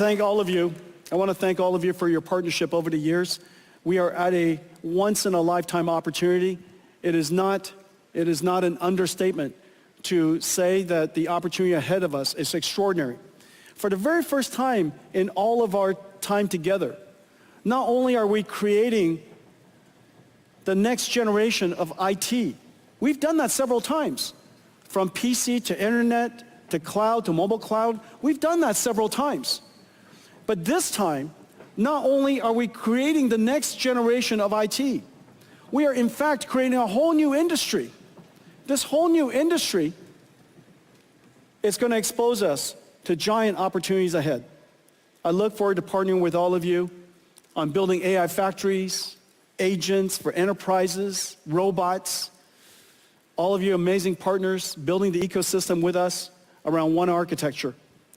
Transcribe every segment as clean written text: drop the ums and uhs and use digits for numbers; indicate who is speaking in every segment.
Speaker 1: thank all of you. I want to thank all of you for your partnership over the years. We are at a once-in-a-lifetime opportunity. It is not an understatement to say that the opportunity ahead of us is extraordinary. For the very first time in all of our time together, not only are we creating the next generation of IT, we've done that several times. From PC to internet to cloud to mobile cloud, we've done that several times. But this time, not only are we creating the next generation of IT, we are in fact creating a whole new industry. This whole new industry is going to expose us to giant opportunities ahead. I look forward to partnering with all of you on building AI factories, agents for enterprises, robots, all of you amazing partners building the ecosystem with us around one architecture.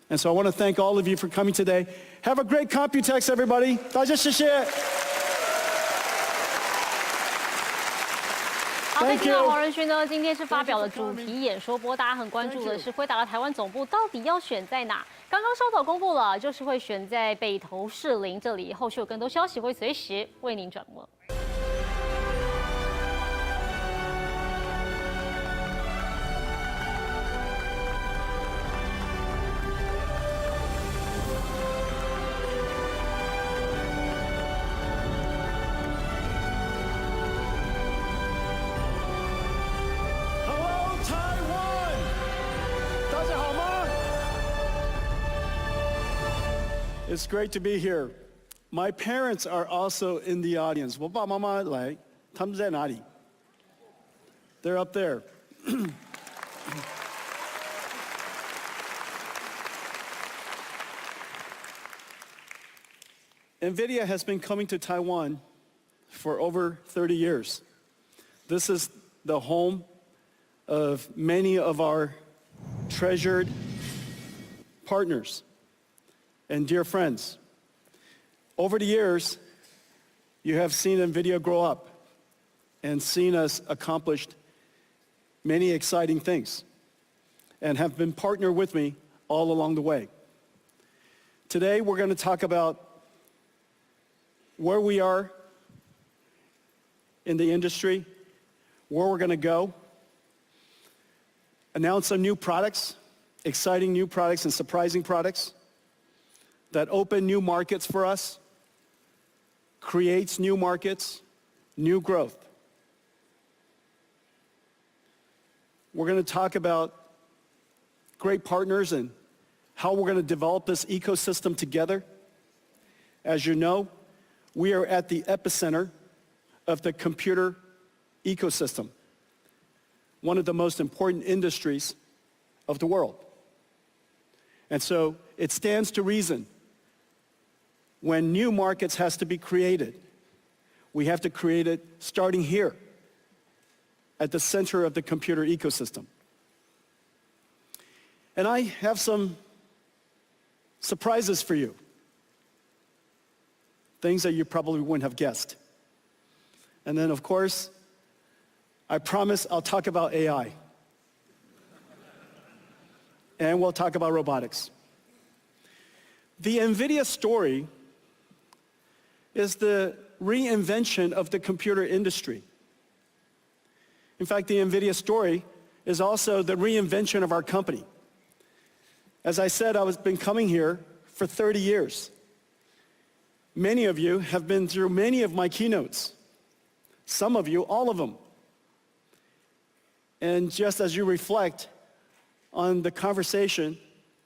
Speaker 1: And so I want to thank all of you for coming today. Have a great Computex, everybody. 大家谢谢。
Speaker 2: 好，再听到黄仁勋呢，今天是发表了主题演说，不过大家很关注的是辉达的台湾总部到底要选在哪？刚刚稍早公布了，就是会选在北投士林这里，后续有更多消息会随时为您转播。
Speaker 1: It's great to be here. My parents are also in the audience. 我爸爸妈妈来，他们在哪里？ They're up there. NVIDIA has been coming to Taiwan for over 30 years. This is the home of many of our treasured partners and dear friends. Over the years, you have seen NVIDIA grow up and seen us accomplish many exciting things and have been partnered with me all along the way. Today, we're going to talk about where we are in the industry, where we're going to go, announce some new products, exciting new products and surprising products that open new markets for us, creates new markets, new growth. We're going to talk about great partners and how we're going to develop this ecosystem together. As you know, we are at the epicenter of the computer ecosystem, one of the most important industries of the world. And so it stands to reason when new markets has to be created, we have to create it starting here at the center of the computer ecosystem. And I have some surprises for you, things that you probably wouldn't have guessed. And then, of course, I promise I'll talk about AI. And we'll talk about robotics. The NVIDIA story is the reinvention of the computer industry. In fact, the NVIDIA story is also the reinvention of our company. As I said, I've been coming here for 30 years. Many of you have been through many of my keynotes. Some of you, all of them. And just as you reflect on the conversation,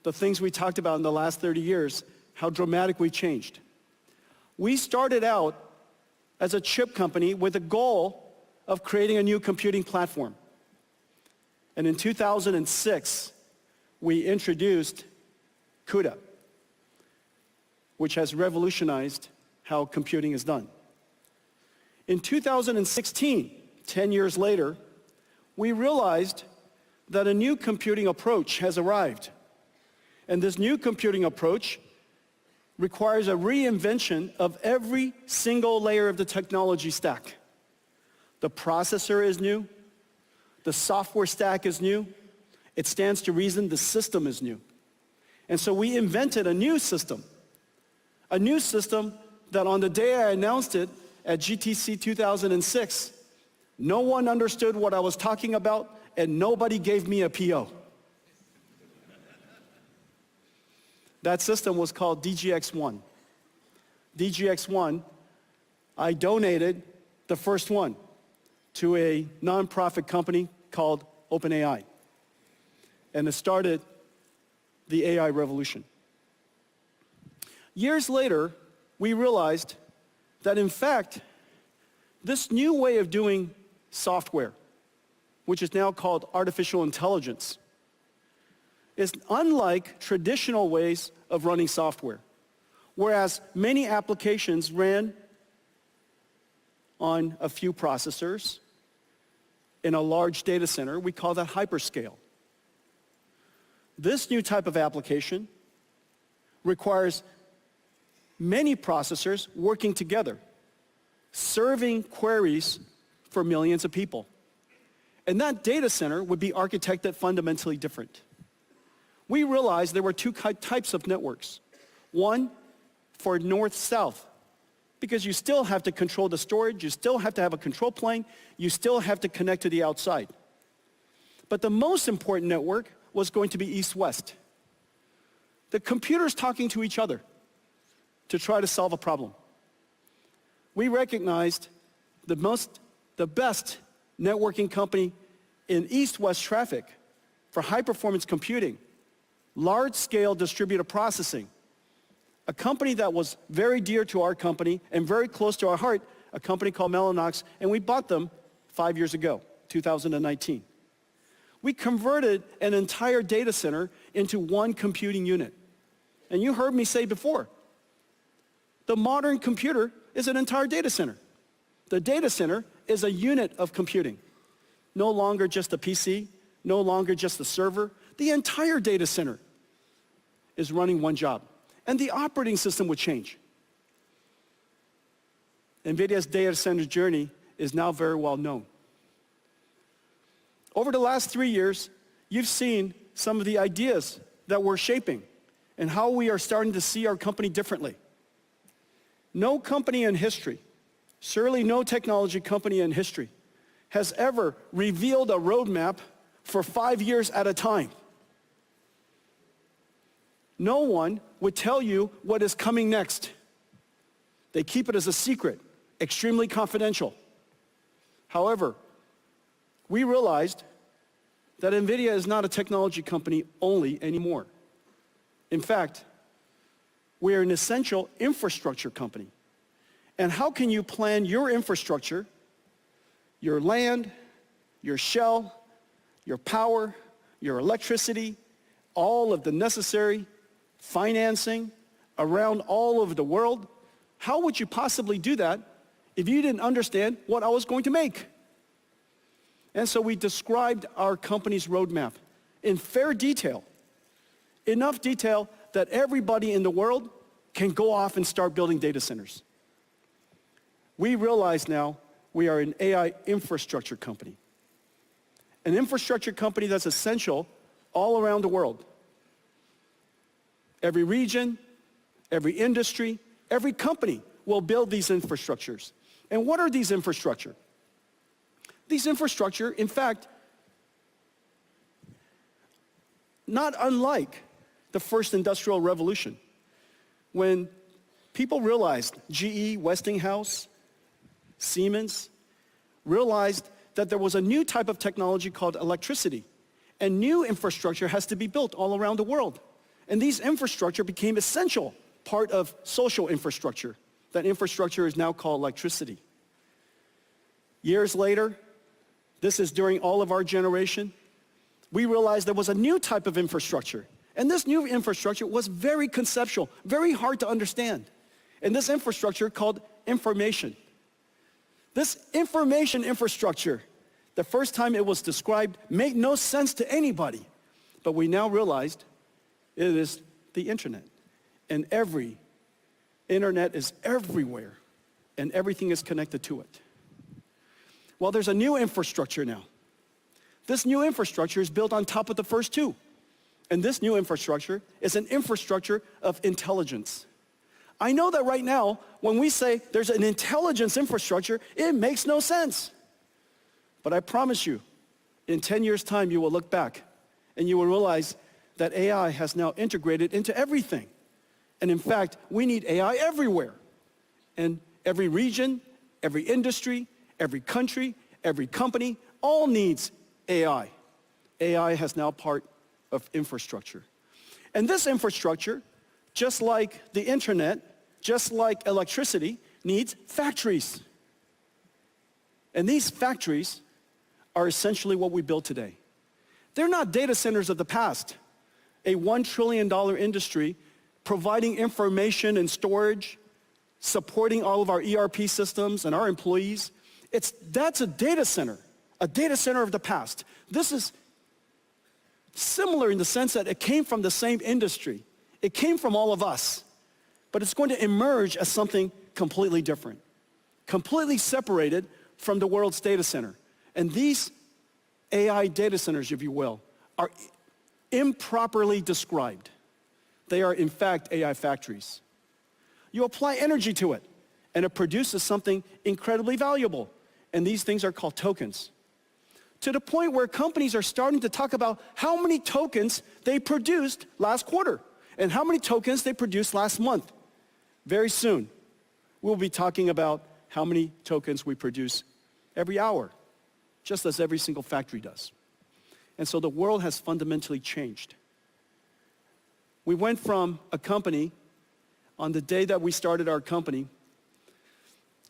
Speaker 1: the things we talked about in the last 30 years, how dramatic we changed. We started out as a chip company with a goal of creating a new computing platform. And in 2006, we introduced CUDA, which has revolutionized how computing is done. In 2016, 10 years later, we realized that a new computing approach has arrived. And this new computing approach requires a reinvention of every single layer of the technology stack. The processor is new. The software stack is new. It stands to reason the system is new. And so we invented a new system A new system that on the day I announced it at GTC 2006, no one understood what I was talking about and nobody gave me a PO. That system was called DGX-1. DGX-1, I donated the first one to a nonprofit company called OpenAI. And it started the AI revolution. Years later, we realized that in fact, this new way of doing software, which is now called artificial intelligence, is unlike traditional ways of running software. Whereas many applications ran on a few processors in a large data center, we call that hyperscale. This new type of application requires many processors working together, serving queries for millions of people. And that data center would be architected fundamentally different. We realized there were two types of networks. One for north-south, because you still have to control the storage, you still have to have a control plane, you still have to connect to the outside. But the most important network was going to be east-west. The computers talking to each other to try to solve a problem. We recognized the best networking company in east-west traffic for high-performance computing, large-scale distributed processing, a company that was very dear to our company and very close to our heart, a company called Mellanox, and we bought them 5 years ago, 2019. We converted an entire data center into one computing unit. And you heard me say before, the modern computer is an entire data center. The data center is a unit of computing. No longer just a PC, no longer just a server. The entire data center is running one job. And the operating system would change. NVIDIA's data center journey is now very well known. Over the last 3 years, you've seen some of the ideas that we're shaping and how we are starting to see our company differently. No company in history, certainly no technology company in history, has ever revealed a roadmap for 5 years at a time. No one would tell you what is coming next. They keep it as a secret, extremely confidential. However, we realized that NVIDIA is not a technology company only anymore. In fact, we are an essential infrastructure company. And how can you plan your infrastructure, your land, your shell, your power, your electricity, all of the necessary financing around all over the world? How would you possibly do that if you didn't understand what I was going to make? And so we described our company's roadmap in fair detail, enough detail that everybody in the world can go off and start building data centers. We realize now we are an AI infrastructure company. An infrastructure company that's essential all around the world. Every region, every industry, every company will build these infrastructures. And what are these infrastructure? These infrastructure, in fact, not unlike the first industrial revolution, when people realized, GE, Westinghouse, Siemens, realized that there was a new type of technology called electricity, and new infrastructure has to be built all around the world. And these infrastructure became essential part of social infrastructure. That infrastructure is now called electricity. Years later, this is during all of our generation, we realized there was a new type of infrastructure. And this new infrastructure was very conceptual, very hard to understand. And this infrastructure called information. This information infrastructure, the first time it was described, made no sense to anybody. But we now realized it is the internet. And every internet is everywhere. And everything is connected to it. Well, there's a new infrastructure now. This new infrastructure is built on top of the first two. And this new infrastructure is an infrastructure of intelligence. I know that right now, when we say there's an intelligence infrastructure, it makes no sense. But I promise you, in 10 years' time, you will look back and you will realize that AI has now integrated into everything. And in fact, we need AI everywhere. And every region, every industry, every country, every company, all needs AI. AI has now part of infrastructure. And this infrastructure, just like the internet, just like electricity, needs factories. And these factories are essentially what we build today. They're not data centers of the past, a $1 trillion industry providing information and storage, supporting all of our ERP systems and our employees. That's a data center of the past. This is similar in the sense that it came from the same industry. It came from all of us, but it's going to emerge as something completely different, completely separated from the world's data center. And these AI data centers, if you will, are improperly described. They are, in fact, AI factories. You apply energy to it, and it produces something incredibly valuable. And these things are called tokens. To the point where companies are starting to talk about how many tokens they produced last quarter and how many tokens they produced last month. Very soon, we'll be talking about how many tokens we produce every hour, just as every single factory does. And so the world has fundamentally changed. We went from a company, on the day that we started our company,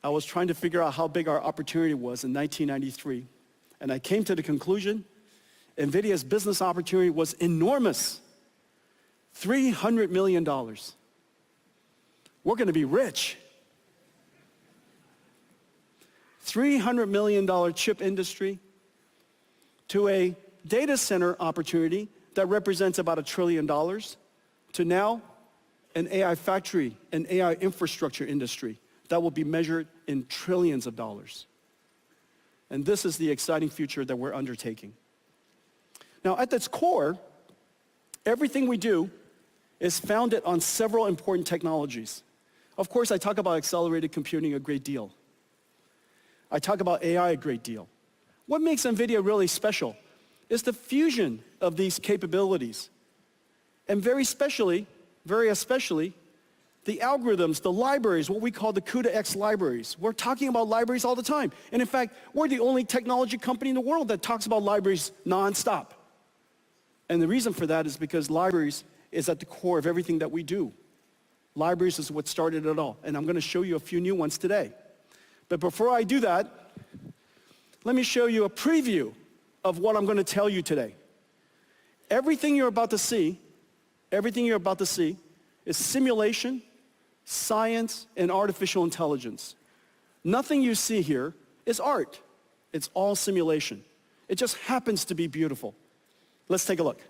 Speaker 1: I was trying to figure out how big our opportunity was in 1993. And I came to the conclusion, NVIDIA's business opportunity was enormous. $300 million. We're going to be rich. $300 million chip industry to a data center opportunity that represents about $1 trillion to now an AI factory, an AI infrastructure industry that will be measured in trillions of dollars. And this is the exciting future that we're undertaking. Now, at its core, everything we do is founded on several important technologies. Of course, I talk about accelerated computing a great deal. I talk about AI a great deal. What makes NVIDIA really special is the fusion of these capabilities. And very especially, the algorithms, the libraries, what we call the CUDA-X libraries. We're talking about libraries all the time. And in fact, we're the only technology company in the world that talks about libraries nonstop. And the reason for that is because libraries is at the core of everything that we do. Libraries is what started it all. And I'm going to show you a few new ones today. But before I do that, let me show you a preview of what I'm going to tell you today. Everything you're about to see is simulation, science, and artificial intelligence. Nothing you see here is art. It's all simulation. It just happens to be beautiful. Let's take a look.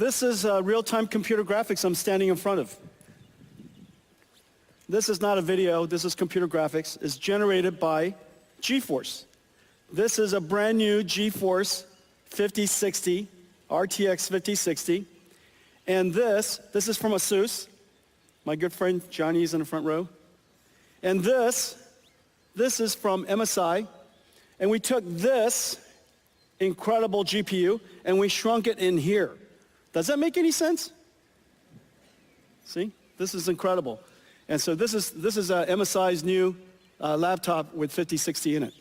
Speaker 1: This is real-time computer graphics I'm standing in front of. This is not a video, this is computer graphics. It's generated by GeForce. This is a brand new GeForce 5060, RTX 5060. And this is from ASUS. My good friend Johnny is in the front row. And this is from MSI. And we took this incredible GPU and we shrunk it in here. Does that make any sense? See, this is incredible. And so this is MSI's new laptop with 5060 in it.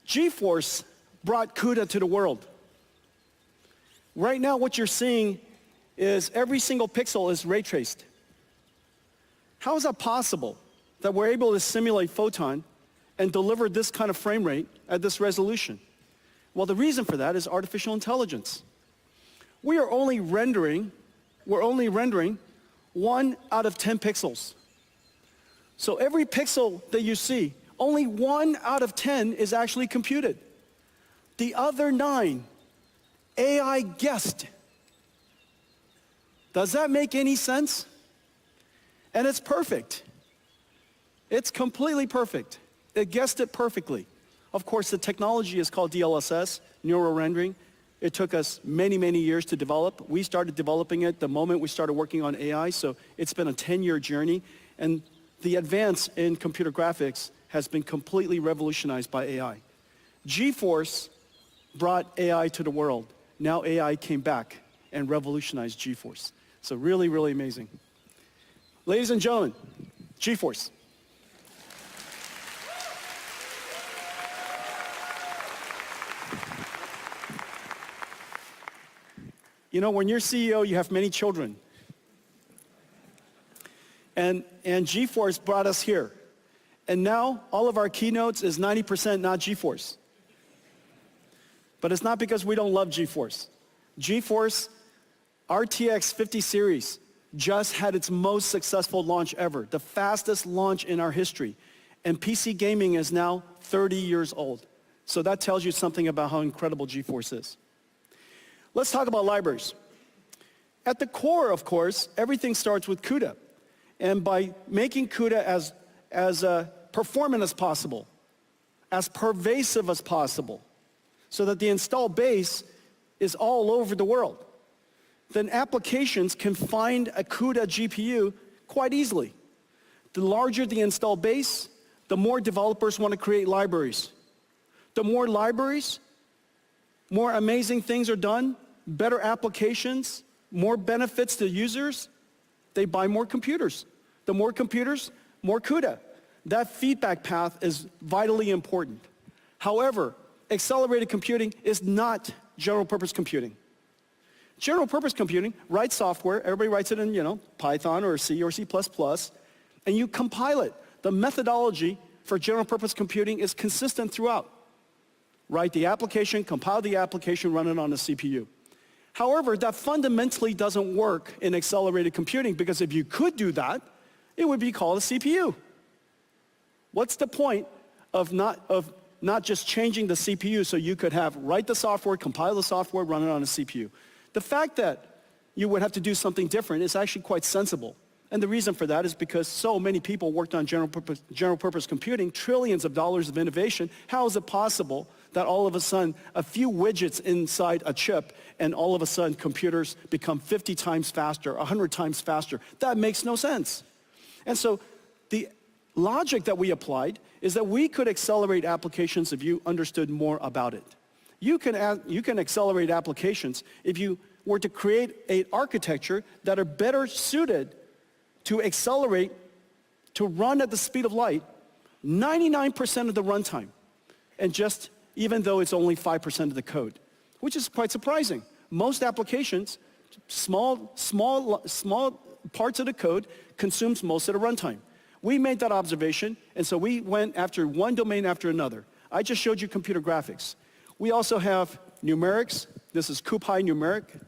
Speaker 1: GeForce brought CUDA to the world. Right now what you're seeing is every single pixel is ray traced. How is that possible that we're able to simulate photon and deliver this kind of frame rate at this resolution? Well, the reason for that is artificial intelligence. We're only rendering 1 out of 10 pixels. So every pixel that you see, only 1 out of 10 is actually computed. The other 9, AI guessed. Does that make any sense? And it's perfect. It's completely perfect. It guessed it perfectly. Of course, the technology is called DLSS, neural rendering. It took us many, many years to develop. We started developing it the moment we started working on AI, so it's been a 10-year journey. And the advance in computer graphics has been completely revolutionized by AI. GeForce brought AI to the world. Now AI came back and revolutionized GeForce. So really, really amazing. Ladies and gentlemen, GeForce. You know, when you're CEO, you have many children. And GeForce brought us here. And now all of our keynotes is 90% not GeForce. But it's not because we don't love GeForce. GeForce RTX 50 series just had its most successful launch ever, the fastest launch in our history. And PC gaming is now 30 years old. So that tells you something about how incredible GeForce is. Let's talk about libraries. At the core, of course, everything starts with CUDA. And by making CUDA as performant as possible, as pervasive as possible, so that the installed base is all over the world, then applications can find a CUDA GPU quite easily. The larger the installed base, the more developers want to create libraries. The more libraries, more amazing things are done, better applications, more benefits to users, they buy more computers. The more computers, more CUDA. That feedback path is vitally important. However, accelerated computing is not general purpose computing. General purpose computing writes software, everybody writes it in, Python or C, and you compile it. The methodology for general purpose computing is consistent throughout. Write the application, compile the application, run it on a CPU. However, that fundamentally doesn't work in accelerated computing, because if you could do that, it would be called a CPU. What's the point of not just changing the CPU so you could write the software, compile the software, run it on a CPU? The fact that you would have to do something different is actually quite sensible. And the reason for that is because so many people worked on general purpose computing, trillions of dollars of innovation. How is it possible that all of a sudden a few widgets inside a chip and all of a sudden computers become 50 times faster, 100 times faster? That makes no sense. And so the logic that we applied is that we could accelerate applications if you understood more about it. You can accelerate applications if you were to create an architecture that are better suited to accelerate, to run at the speed of light, 99% of the runtime, and even though it's only 5% of the code, which is quite surprising. Most applications, small parts of the code consumes most of the runtime. We made that observation, and so we went after one domain after another. I just showed you computer graphics. We also have numerics. This is CuPy numeric.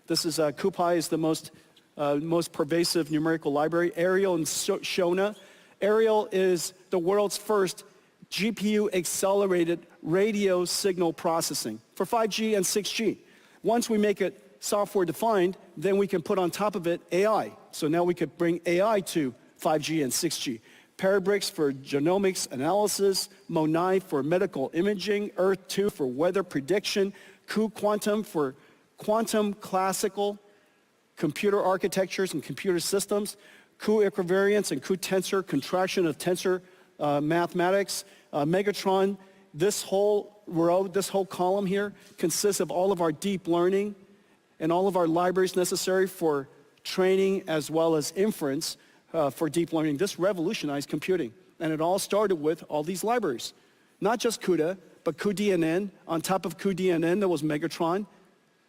Speaker 1: This is CuPy is the most pervasive numerical library. Arial and Shona. Arial is the world's first GPU accelerated radio signal processing for 5G and 6G. Once we make it software defined, then we can put on top of it AI. So now we could bring AI to 5G and 6G. Parabricks for genomics analysis, Mo9 for medical imaging, Earth-2 for weather prediction, Quantum for quantum classical computer architectures and computer systems, equivariance and tensor, contraction of tensor mathematics, Megatron. This whole row, this whole column here consists of all of our deep learning and all of our libraries necessary for training as well as inference for deep learning. This revolutionized computing. And it all started with all these libraries. Not just CUDA, but cuDNN. On top of cuDNN, there was Megatron.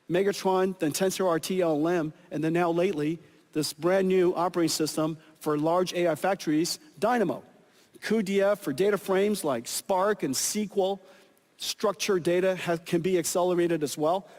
Speaker 1: Megatron, then TensorRT LLM, and then now lately, this brand new operating system for large AI factories, Dynamo. cuDF for data frames like Spark and SQL. Structured data can be accelerated as well.